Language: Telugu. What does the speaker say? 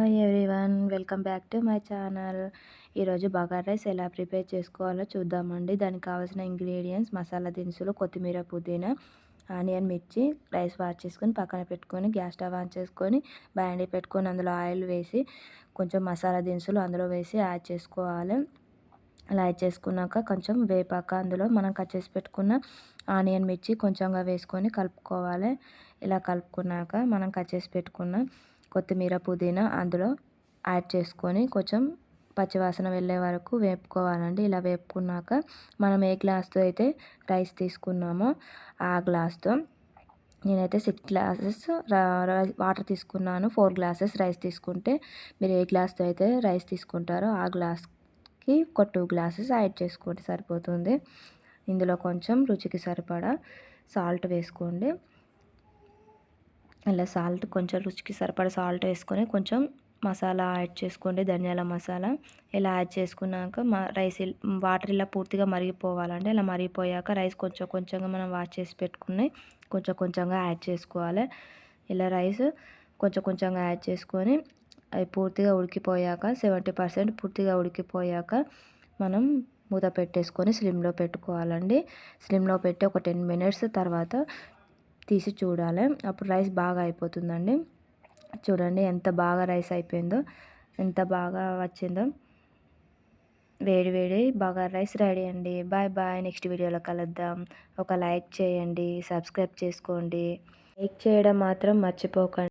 Hi everyone, welcome back to my channel. ఈరోజు బగారా రైస్ ఎలా ప్రిపేర్ చేసుకోవాలో చూద్దామండి. దానికి కావాల్సిన ఇంగ్రీడియంట్స్: మసాలా దినుసులు, కొత్తిమీర, పుదీనా, ఆనియన్, మిర్చి. రైస్ వాష్ చేసుకొని పక్కన పెట్టుకొని గ్యాస్ స్టవ్ ఆన్ చేసుకొని బాండీ పెట్టుకొని అందులో ఆయిల్ వేసి కొంచెం మసాలా దినుసులు అందులో వేసి యాడ్ చేసుకోవాలి. అలా యాడ్ చేసుకున్నాక కొంచెం వేపాక అందులో మనం కట్ చేసి పెట్టుకున్న ఆనియన్, మిర్చి కొంచెంగా వేసుకొని కలుపుకోవాలి. ఇలా కలుపుకున్నాక మనం కట్ చేసి పెట్టుకున్న కొత్తిమీర, పుదీనా అందులో యాడ్ చేసుకొని కొంచెం పచ్చివాసన వెళ్ళే వరకు వేపుకోవాలండి. ఇలా వేపుకున్నాక మనం ఏ గ్లాస్తో అయితే రైస్ తీసుకున్నామో ఆ గ్లాస్తో నేనైతే 6 గ్లాసెస్ వాటర్ తీసుకున్నాను. 4 గ్లాసెస్ రైస్ తీసుకుంటే మీరు ఏ గ్లాస్తో అయితే రైస్ తీసుకుంటారో ఆ గ్లాస్కి ఒక 2 గ్లాసెస్ యాడ్ చేసుకోండి, సరిపోతుంది. ఇందులో కొంచెం రుచికి సరిపడా సాల్ట్ వేసుకోండి. ఇలా కొంచెం రుచికి సరిపడా సాల్ట్ వేసుకొని కొంచెం మసాలా యాడ్ చేసుకోండి, ధనియాల మసాలా. ఇలా యాడ్ చేసుకున్నాక రైస్ వాటర్ ఇలా పూర్తిగా మరిగిపోవాలండి. ఇలా మరిగిపోయాక రైస్ కొంచెం కొంచెంగా మనం వాష్ చేసి పెట్టుకుని కొంచెం కొంచెంగా యాడ్ చేసుకోవాలి. ఇలా రైస్ కొంచెం కొంచెంగా యాడ్ చేసుకొని అవి పూర్తిగా ఉడికిపోయాక 70% పూర్తిగా ఉడికిపోయాక మనం మూత పెట్టేసుకొని స్లిమ్లో పెట్టుకోవాలండి. స్లిమ్లో పెట్టి ఒక 10 మినిట్స్ తర్వాత తీసి చూడాలి. అప్పుడు రైస్ బాగా అయిపోతుందండి. చూడండి ఎంత బాగా రైస్ అయిపోయిందో, ఎంత బాగా వచ్చిందో. వేడి వేడి బగారా రైస్ రెడీ అండి. బాయ్ బాయ్, నెక్స్ట్ వీడియోలో కలుద్దాం. ఒక లైక్ చేయండి, సబ్స్క్రైబ్ చేసుకోండి. లైక్ చేయడం మాత్రం మర్చిపోకండి.